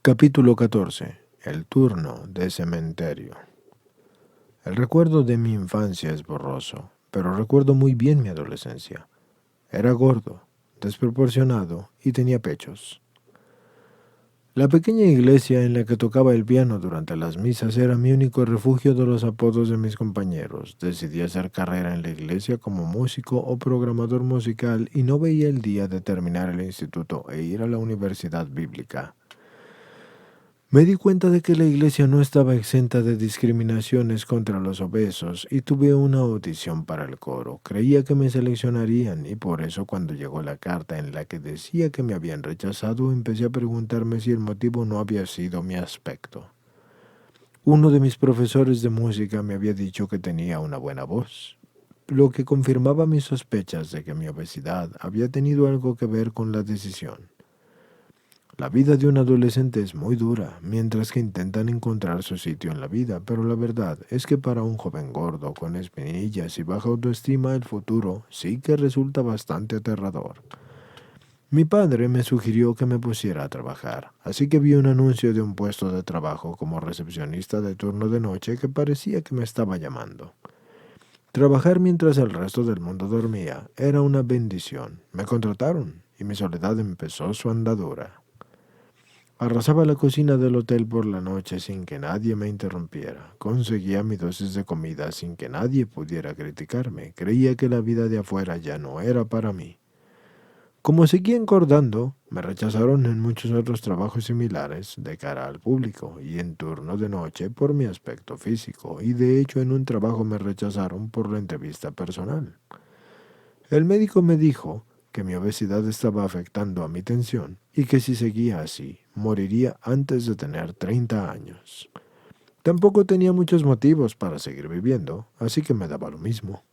Capítulo 14. El turno de cementerio. El recuerdo de mi infancia es borroso, pero recuerdo muy bien mi adolescencia. Era gordo, desproporcionado y tenía pechos. La pequeña iglesia en la que tocaba el piano durante las misas era mi único refugio de los apodos de mis compañeros. Decidí hacer carrera en la iglesia como músico o programador musical y no veía el día de terminar el instituto e ir a la universidad bíblica. Me di cuenta de que la iglesia no estaba exenta de discriminaciones contra los obesos y tuve una audición para el coro. Creía que me seleccionarían y por eso cuando llegó la carta en la que decía que me habían rechazado, empecé a preguntarme si el motivo no había sido mi aspecto. Uno de mis profesores de música me había dicho que tenía una buena voz, lo que confirmaba mis sospechas de que mi obesidad había tenido algo que ver con la decisión. La vida de un adolescente es muy dura, mientras que intentan encontrar su sitio en la vida, pero la verdad es que para un joven gordo con espinillas y baja autoestima el futuro sí que resulta bastante aterrador. Mi padre me sugirió que me pusiera a trabajar, así que vi un anuncio de un puesto de trabajo como recepcionista de turno de noche que parecía que me estaba llamando. Trabajar mientras el resto del mundo dormía era una bendición. Me contrataron y mi soledad empezó su andadura. Arrasaba la cocina del hotel por la noche sin que nadie me interrumpiera. Conseguía mi dosis de comida sin que nadie pudiera criticarme. Creía que la vida de afuera ya no era para mí. Como seguía engordando, me rechazaron en muchos otros trabajos similares de cara al público y en turno de noche por mi aspecto físico, y de hecho en un trabajo me rechazaron por la entrevista personal. El médico me dijo que mi obesidad estaba afectando a mi tensión y que si seguía así, moriría antes de tener 30 años. Tampoco tenía muchos motivos para seguir viviendo, así que me daba lo mismo.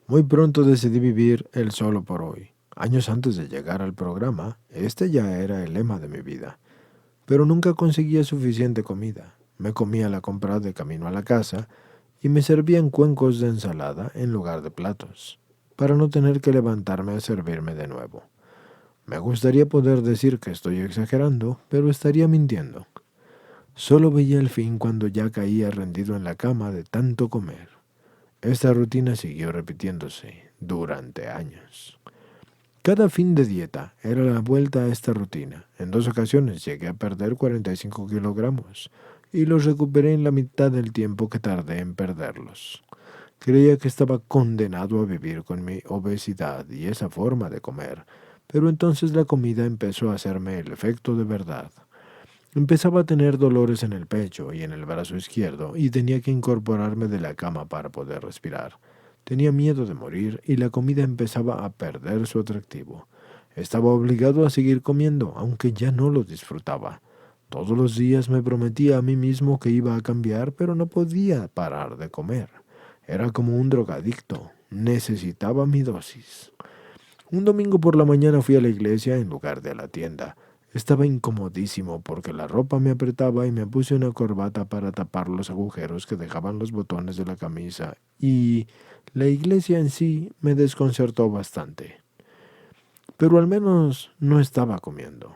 Muy pronto decidí vivir el solo por hoy. Años antes de llegar al programa, este ya era el lema de mi vida. Pero nunca conseguía suficiente comida. Me comía la compra de camino a la casa y me servían cuencos de ensalada en lugar de platos, para no tener que levantarme a servirme de nuevo. Me gustaría poder decir que estoy exagerando, pero estaría mintiendo. Solo veía el fin cuando ya caía rendido en la cama de tanto comer. Esta rutina siguió repitiéndose durante años. Cada fin de dieta era la vuelta a esta rutina. En 2 ocasiones llegué a perder 45 kilogramos y los recuperé en la mitad del tiempo que tardé en perderlos. Creía que estaba condenado a vivir con mi obesidad y esa forma de comer, pero entonces la comida empezó a hacerme el efecto de verdad. Empezaba a tener dolores en el pecho y en el brazo izquierdo y tenía que incorporarme de la cama para poder respirar. Tenía miedo de morir y la comida empezaba a perder su atractivo. Estaba obligado a seguir comiendo, aunque ya no lo disfrutaba. Todos los días me prometía a mí mismo que iba a cambiar, pero no podía parar de comer. Era como un drogadicto. Necesitaba mi dosis. Un domingo por la mañana fui a la iglesia en lugar de a la tienda. Estaba incomodísimo porque la ropa me apretaba y me puse una corbata para tapar los agujeros que dejaban los botones de la camisa, y la iglesia en sí me desconcertó bastante. Pero al menos no estaba comiendo,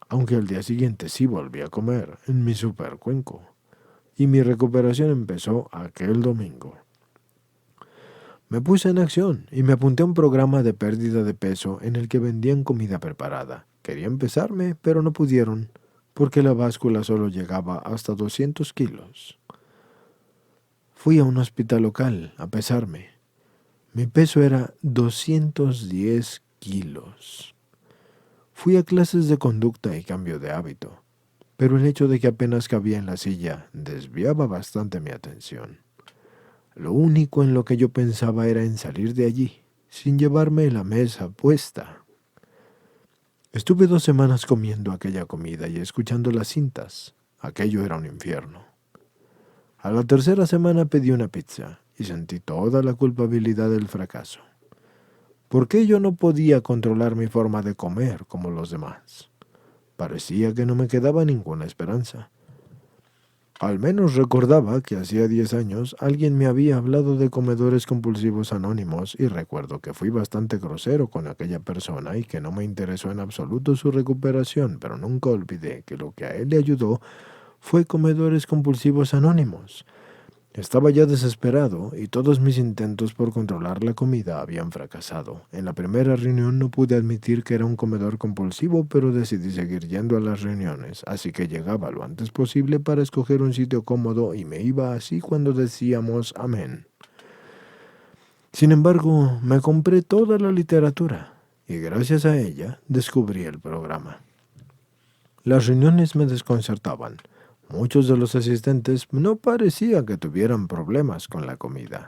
aunque al día siguiente sí volví a comer en mi supercuenco, y mi recuperación empezó aquel domingo. Me puse en acción y me apunté a un programa de pérdida de peso en el que vendían comida preparada. Querían pesarme, pero no pudieron, porque la báscula solo llegaba hasta 200 kilos. Fui a un hospital local a pesarme. Mi peso era 210 kilos. Fui a clases de conducta y cambio de hábito, pero el hecho de que apenas cabía en la silla desviaba bastante mi atención. Lo único en lo que yo pensaba era en salir de allí, sin llevarme la mesa puesta. Estuve 2 semanas comiendo aquella comida y escuchando las cintas. Aquello era un infierno. A la tercera semana pedí una pizza y sentí toda la culpabilidad del fracaso. ¿Por qué yo no podía controlar mi forma de comer como los demás? Parecía que no me quedaba ninguna esperanza. Al menos recordaba que hacía 10 años alguien me había hablado de comedores compulsivos anónimos y recuerdo que fui bastante grosero con aquella persona y que no me interesó en absoluto su recuperación, pero nunca olvidé que lo que a él le ayudó fue comedores compulsivos anónimos. Estaba ya desesperado y todos mis intentos por controlar la comida habían fracasado. En la primera reunión no pude admitir que era un comedor compulsivo, pero decidí seguir yendo a las reuniones, así que llegaba lo antes posible para escoger un sitio cómodo y me iba así cuando decíamos amén. Sin embargo, me compré toda la literatura y gracias a ella descubrí el programa. Las reuniones me desconcertaban. Muchos de los asistentes no parecía que tuvieran problemas con la comida.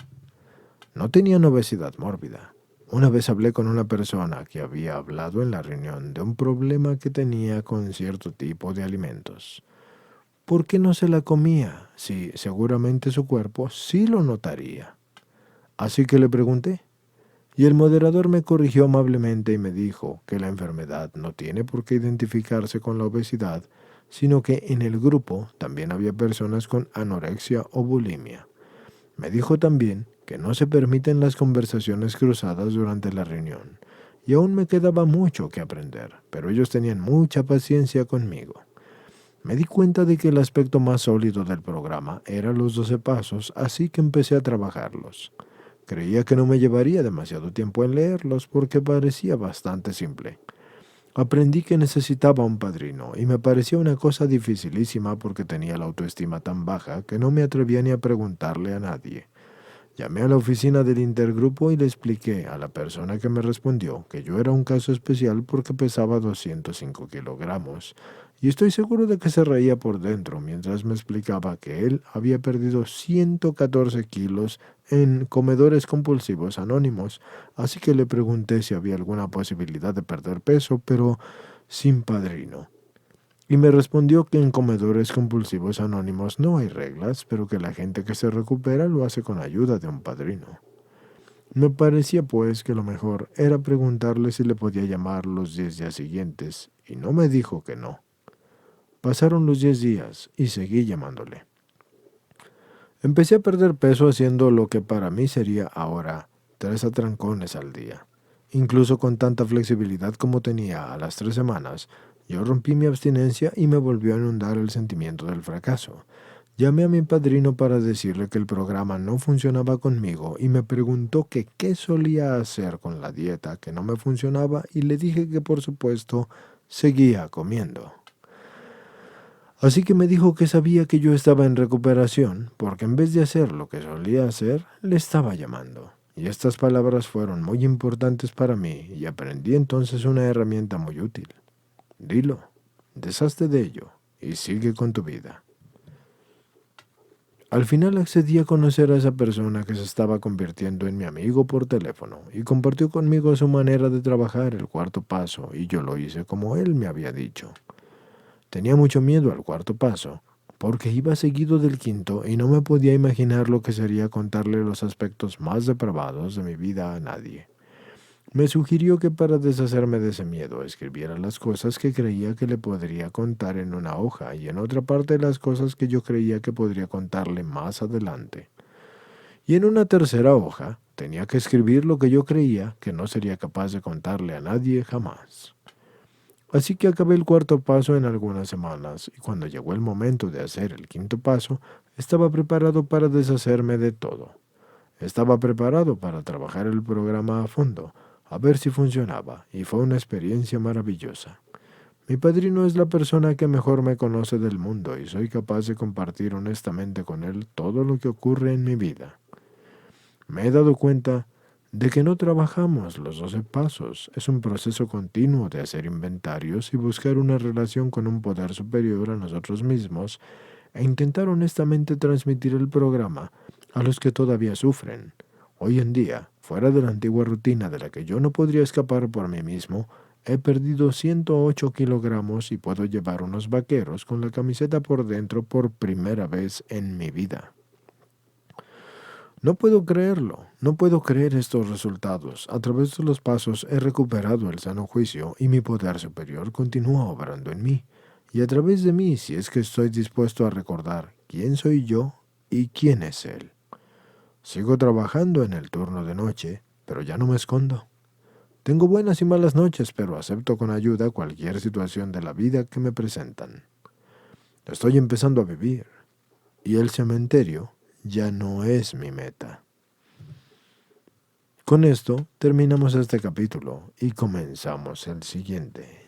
No tenían obesidad mórbida. Una vez hablé con una persona que había hablado en la reunión de un problema que tenía con cierto tipo de alimentos. ¿Por qué no se la comía? Si seguramente su cuerpo sí lo notaría. Así que le pregunté, y el moderador me corrigió amablemente y me dijo que la enfermedad no tiene por qué identificarse con la obesidad, sino que en el grupo también había personas con anorexia o bulimia. Me dijo también que no se permiten las conversaciones cruzadas durante la reunión, y aún me quedaba mucho que aprender, pero ellos tenían mucha paciencia conmigo. Me di cuenta de que el aspecto más sólido del programa eran los 12 pasos, así que empecé a trabajarlos. Creía que no me llevaría demasiado tiempo en leerlos porque parecía bastante simple. Aprendí que necesitaba un padrino y me parecía una cosa dificilísima porque tenía la autoestima tan baja que no me atrevía ni a preguntarle a nadie. Llamé a la oficina del intergrupo y le expliqué a la persona que me respondió que yo era un caso especial porque pesaba 205 kilogramos, y estoy seguro de que se reía por dentro mientras me explicaba que él había perdido 114 kilos en comedores compulsivos anónimos, así que le pregunté si había alguna posibilidad de perder peso, pero sin padrino. Y me respondió que en comedores compulsivos anónimos no hay reglas, pero que la gente que se recupera lo hace con ayuda de un padrino. Me parecía pues que lo mejor era preguntarle si le podía llamar los 10 días siguientes, y no me dijo que no. Pasaron los 10 días y seguí llamándole. Empecé a perder peso haciendo lo que para mí sería ahora 3 atrancones al día. Incluso con tanta flexibilidad como tenía a las 3 semanas, yo rompí mi abstinencia y me volvió a inundar el sentimiento del fracaso. Llamé a mi padrino para decirle que el programa no funcionaba conmigo y me preguntó que qué solía hacer con la dieta que no me funcionaba y le dije que por supuesto seguía comiendo. Así que me dijo que sabía que yo estaba en recuperación porque en vez de hacer lo que solía hacer, le estaba llamando. Y estas palabras fueron muy importantes para mí y aprendí entonces una herramienta muy útil. Dilo, deshazte de ello y sigue con tu vida. Al final accedí a conocer a esa persona que se estaba convirtiendo en mi amigo por teléfono y compartió conmigo su manera de trabajar el cuarto paso y yo lo hice como él me había dicho. Tenía mucho miedo al cuarto paso porque iba seguido del quinto y no me podía imaginar lo que sería contarle los aspectos más depravados de mi vida a nadie. Me sugirió que para deshacerme de ese miedo escribiera las cosas que creía que le podría contar en una hoja y en otra parte las cosas que yo creía que podría contarle más adelante. Y en una tercera hoja tenía que escribir lo que yo creía que no sería capaz de contarle a nadie jamás. Así que acabé el cuarto paso en algunas semanas y cuando llegó el momento de hacer el quinto paso, estaba preparado para deshacerme de todo. Estaba preparado para trabajar el programa a fondo, a ver si funcionaba, y fue una experiencia maravillosa. Mi padrino es la persona que mejor me conoce del mundo y soy capaz de compartir honestamente con él todo lo que ocurre en mi vida. Me he dado cuenta de que no trabajamos los 12 pasos, es un proceso continuo de hacer inventarios y buscar una relación con un poder superior a nosotros mismos e intentar honestamente transmitir el programa a los que todavía sufren. Hoy en día, fuera de la antigua rutina de la que yo no podría escapar por mí mismo, he perdido 108 kilogramos y puedo llevar unos vaqueros con la camiseta por dentro por primera vez en mi vida. No puedo creerlo, no puedo creer estos resultados. A través de los pasos he recuperado el sano juicio y mi poder superior continúa obrando en mí. Y a través de mí, si es que estoy dispuesto a recordar quién soy yo y quién es él. Sigo trabajando en el turno de noche, pero ya no me escondo. Tengo buenas y malas noches, pero acepto con ayuda cualquier situación de la vida que me presentan. Estoy empezando a vivir, y el cementerio ya no es mi meta. Con esto terminamos este capítulo y comenzamos el siguiente.